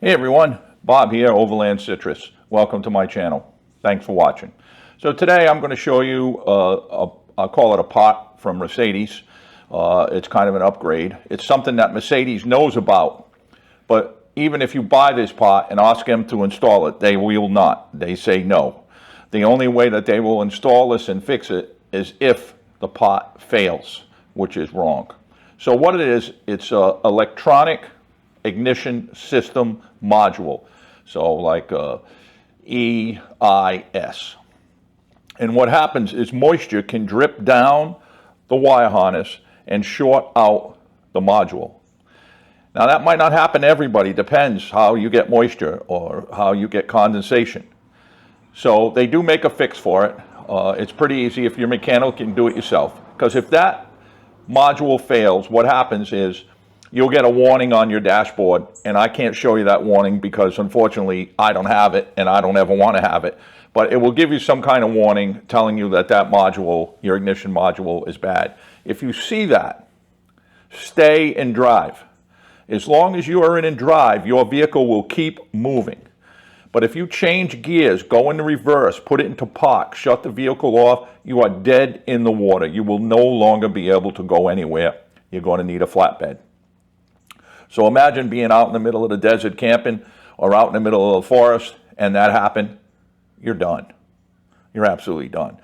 Hey everyone, Bob here, Overland Citrus. Welcome to my channel. Thanks for watching. So today I'm going to show you, I'll call it a pot from Mercedes. It's kind of an upgrade. It's something that Mercedes knows about, but even if you buy this pot and ask them to install it, they will not. They say no. The only way that they will install this and fix it is if the pot fails, which is wrong. So what it is, it's an electronic ignition system module, so like EIS. And what happens is moisture can drip down the wire harness and short out the module. Now that might not happen to everybody, depends how you get moisture or how you get condensation. So they do make a fix for it. It's pretty easy. If you're a mechanic, you can do it yourself, because if that module fails, what happens is you'll get a warning on your dashboard, and I can't show you that warning because unfortunately I don't have it and I don't ever want to have it, but it will give you some kind of warning telling you that that module, your ignition module, is bad. If you see that, stay and drive. As long as you are in drive, your vehicle will keep moving. But if you change gears, go into reverse, put it into park, shut the vehicle off, you are dead in the water. You will no longer be able to go anywhere. You're going to need a flatbed. So imagine being out in the middle of the desert camping or out in the middle of the forest and that happened, you're done. You're absolutely done.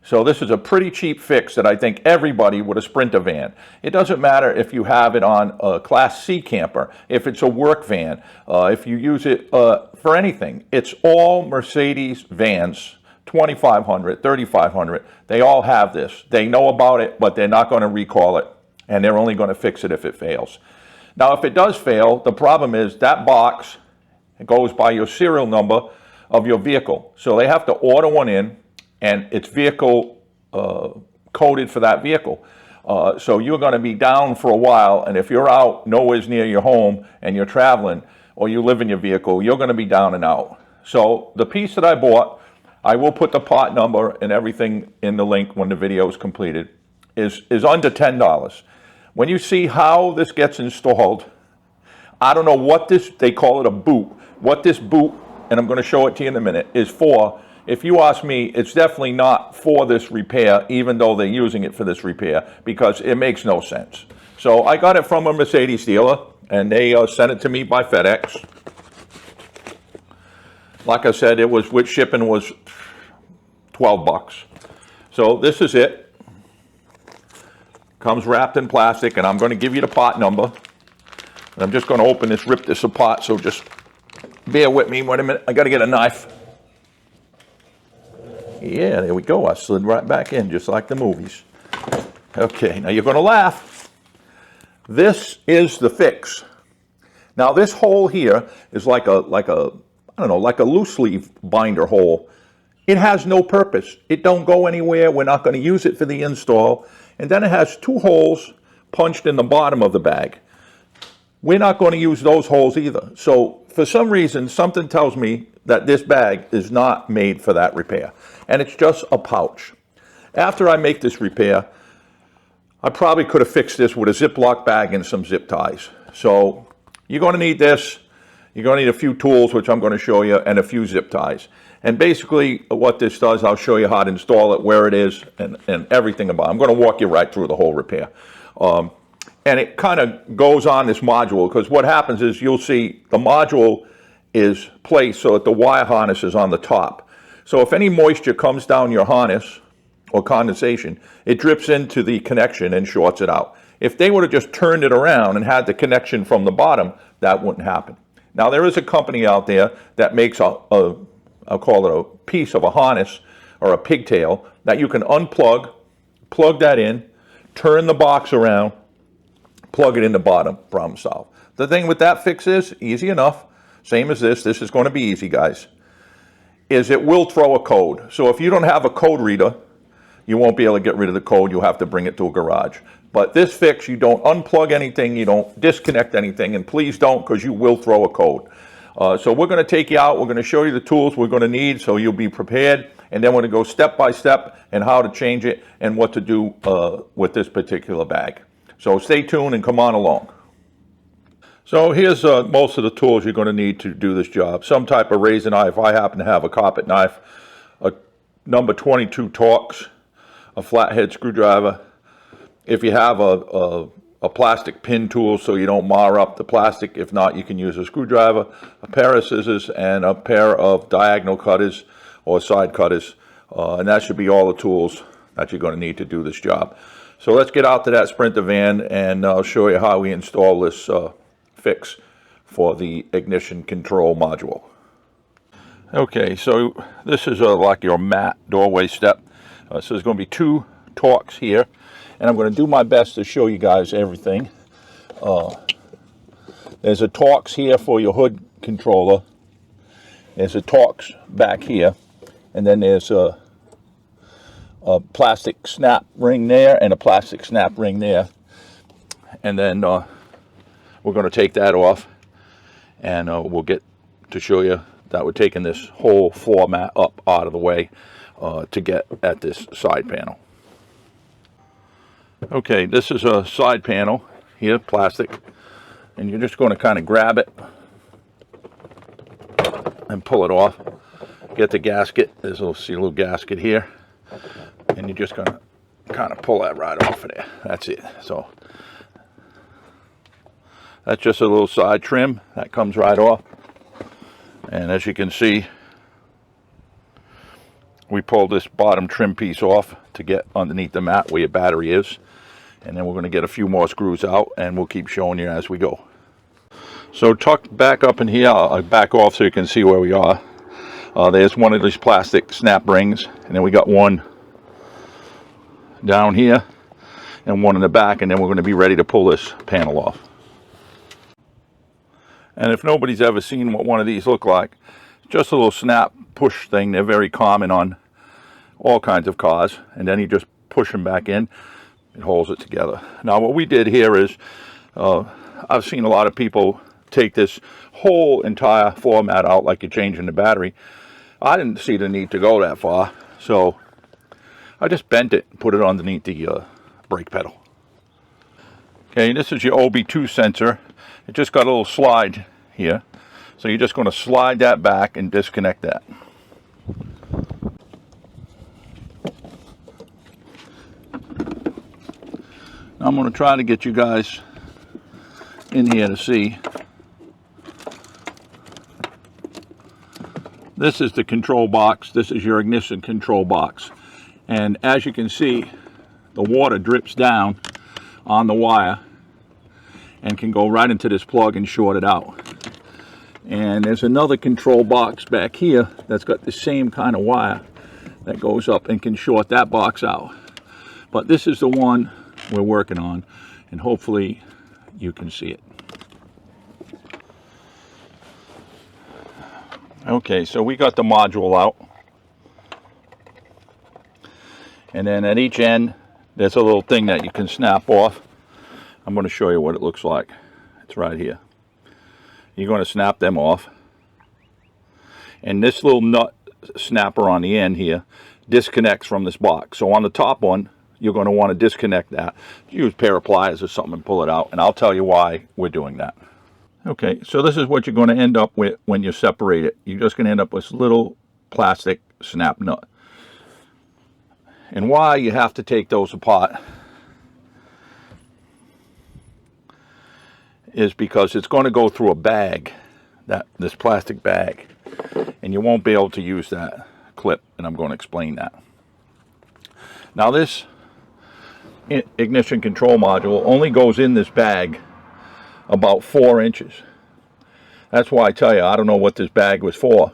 So this is a pretty cheap fix that I think everybody with a Sprinter van. It doesn't matter if you have it on a Class C camper, if it's a work van, if you use it for anything. It's all Mercedes vans, 2500, 3500. They all have this. They know about it, but they're not going to recall it, and they're only going to fix it if it fails. Now, if it does fail, the problem is that box goes by your serial number of your vehicle. So they have to order one in, and it's vehicle coded for that vehicle. So you're going to be down for a while, and if you're out nowhere near your home and you're traveling or you live in your vehicle, you're going to be down and out. So the piece that I bought, I will put the part number and everything in the link when the video is completed, is under $10. When you see how this gets installed, I don't know what this, they call it a boot, what this boot, and I'm going to show it to you in a minute, is for. If you ask me, it's definitely not for this repair, even though they're using it for this repair, because it makes no sense. So I got it from a Mercedes dealer, and they sent it to me by FedEx. Like I said, it was, with shipping was 12 bucks. So this is it. Comes wrapped in plastic, and I'm going to give you the part number. And I'm just going to open this, rip this apart, so just bear with me. Wait a minute, I got to get a knife. Yeah, there we go. I slid right back in, just like the movies. Okay, now you're going to laugh. This is the fix. Now this hole here is like a I don't know, like a loose leaf binder hole. It has no purpose. It don't go anywhere. We're not going to use it for the install. And then it has two holes punched in the bottom of the bag. We're not going to use those holes either. So for some reason, something tells me that this bag is not made for that repair. And it's just a pouch. After I make this repair, I probably could have fixed this with a Ziploc bag and some zip ties. So you're going to need this. You're going to need a few tools, which I'm going to show you, and a few zip ties. And basically what this does, I'll show you how to install it, where it is, and everything about it. I'm going to walk you right through the whole repair. And it kind of goes on this module, because what happens is you'll see the module is placed so that the wire harness is on the top. So if any moisture comes down your harness or condensation, it drips into the connection and shorts it out. If they would have just turned it around and had the connection from the bottom, that wouldn't happen. Now there is a company out there that makes I'll call it a piece of a harness or a pigtail that you can unplug, plug that in, turn the box around, plug it in the bottom, problem solved. The thing with that fix is, easy enough, same as this is going to be easy, guys, is it will throw a code. So if you don't have a code reader, you won't be able to get rid of the code. You'll have to bring it to a garage. But this fix, you don't unplug anything, you don't disconnect anything, and please don't, because you will throw a code. So we're going to take you out. We're going to show you the tools we're going to need so you'll be prepared. And then we're going to go step by step and how to change it and what to do with this particular bag. So stay tuned and come on along. So here's most of the tools you're going to need to do this job. Some type of razor knife. I happen to have a carpet knife, a number 22 Torx, a flathead screwdriver. If you have a plastic pin tool so you don't mar up the plastic, if not, you can use a screwdriver, a pair of scissors, and a pair of diagonal cutters or side cutters. And that should be all the tools that you're going to need to do this job. So let's get out to that Sprinter van and I'll show you how we install this fix for the ignition control module. Okay, so this is like your mat doorway step. So there's going to be 2 Torx here, and I'm going to do my best to show you guys everything. There's a Torx here for your hood controller. There's a Torx back here, and then there's a plastic snap ring there and a plastic snap ring there. And then we're going to take that off, and we'll get to show you that we're taking this whole floor mat up out of the way to get at this side panel. Okay, this is a side panel here, plastic, and you're just going to kind of grab it and pull it off. Get the gasket. There's a little gasket here, and you're just going to kind of pull that right off of there. That's it. So that's just a little side trim that comes right off. And as you can see, we pulled this bottom trim piece off to get underneath the mat where your battery is. And then we're going to get a few more screws out, and we'll keep showing you as we go. So tucked back up in here, I'll back off so you can see where we are. There's one of these plastic snap rings, and then we got one down here and one in the back, and then we're going to be ready to pull this panel off. And if nobody's ever seen what one of these look like, just a little snap push thing. They're very common on all kinds of cars, and then you just push them back in. It holds it together. Now what we did here is, I've seen a lot of people take this whole entire floor mat out like you're changing the battery. I didn't see the need to go that far, so I just bent it and put it underneath the brake pedal. Okay, this is your OB2 sensor. It just got a little slide here, so you're just going to slide that back and disconnect that. Now I'm going to try to get you guys in here to see. This is the control box. This is your ignition control box. And as you can see, the water drips down on the wire and can go right into this plug and short it out. And there's another control box back here that's got the same kind of wire that goes up and can short that box out. But this is the one we're working on, and hopefully you can see it. Okay, so we got the module out, and then at each end there's a little thing that you can snap off. I'm going to show you what it looks like. It's right here. You're going to snap them off, and this little nut snapper on the end here disconnects from this box. So on the top one, you're going to want to disconnect that. Use a pair of pliers or something and pull it out, and I'll tell you why we're doing that. Okay, so this is what you're going to end up with when you separate it. You're just going to end up with this little plastic snap nut. And why you have to take those apart is because it's going to go through a bag, this plastic bag, and you won't be able to use that clip, and I'm going to explain that. Now this ignition control module only goes in this bag about 4 inches. That's why I tell you, I don't know what this bag was for,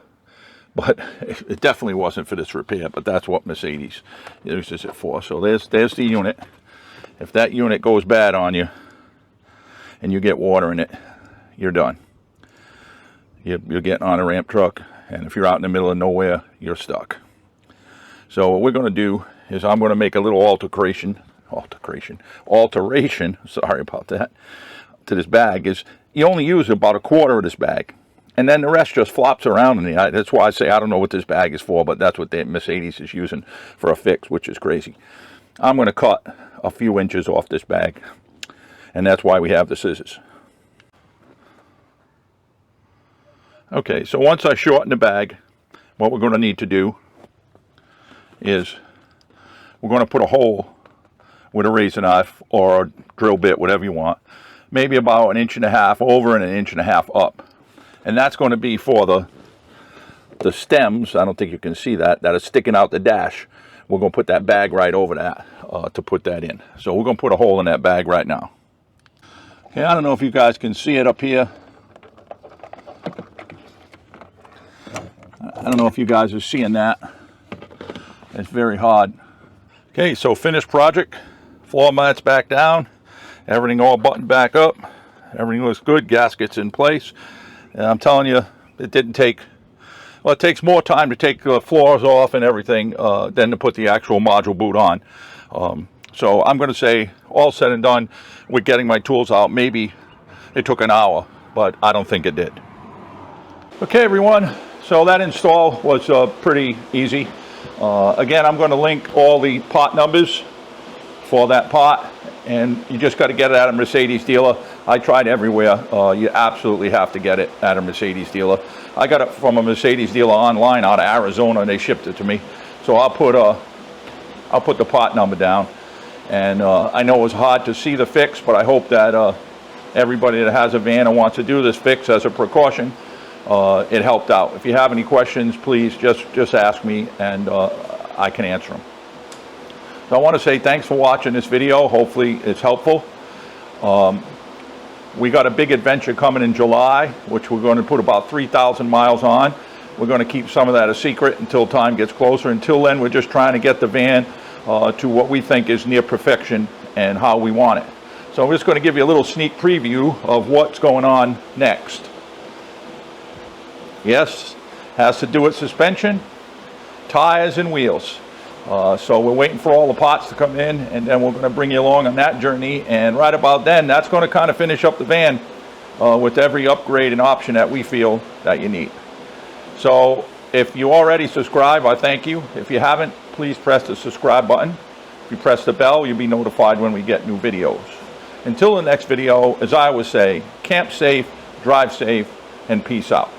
but it definitely wasn't for this repair, but that's what Mercedes uses it for. So there's the unit. If that unit goes bad on you and you get water in it, you're done. You're getting on a ramp truck, and if you're out in the middle of nowhere, you're stuck. So what we're going to do is I'm going to make a little alteration, sorry about that, to this bag. Is you only use about 1/4 of this bag, and then the rest just flops around in the. That's why I say I don't know what this bag is for, but that's what the Mercedes is using for a fix, which is crazy. I'm going to cut a few inches off this bag, and that's why we have the scissors. Okay, so once I shorten the bag, what we're going to need to do is we're going to put a hole with a razor knife or a drill bit, whatever you want, maybe about 1.5 inches over and 1.5 inches up. And that's going to be for the stems. I don't think you can see that are sticking out the dash. We're going to put that bag right over that to put that in. So we're going to put a hole in that bag right now. Okay, I don't know if you guys can see it up here. I don't know if you guys are seeing that. It's very hard. Okay, so finished project. Floor mats back down. Everything all buttoned back up. Everything looks good. Gaskets in place. And I'm telling you, it didn't take, well, it takes more time to take the floors off and everything than to put the actual module boot on. So I'm going to say, all said and done, with getting my tools out, maybe it took an hour, but I don't think it did. Okay, everyone, so that install was pretty easy. Again, I'm going to link all the part numbers for that part, and you just got to get it at a Mercedes dealer. I tried everywhere. You absolutely have to get it at a Mercedes dealer. I got it from a Mercedes dealer online out of Arizona, and they shipped it to me. So I'll put the part number down. And I know it was hard to see the fix, but I hope that everybody that has a van and wants to do this fix as a precaution, it helped out. If you have any questions, please just ask me, and I can answer them. So I want to say thanks for watching this video. Hopefully it's helpful. We got a big adventure coming in July, which we're going to put about 3,000 miles on. We're going to keep some of that a secret until time gets closer. Until then, we're just trying to get the van to what we think is near perfection and how we want it. So I'm just going to give you a little sneak preview of what's going on next. Yes, has to do with suspension, tires, and wheels. So we're waiting for all the parts to come in, and then we're going to bring you along on that journey. And right about then, that's going to kind of finish up the van with every upgrade and option that we feel that you need. So if you already subscribe, I thank you. If you haven't, please press the subscribe button. If you press the bell, you'll be notified when we get new videos. Until the next video, as I always say, camp safe, drive safe, and peace out.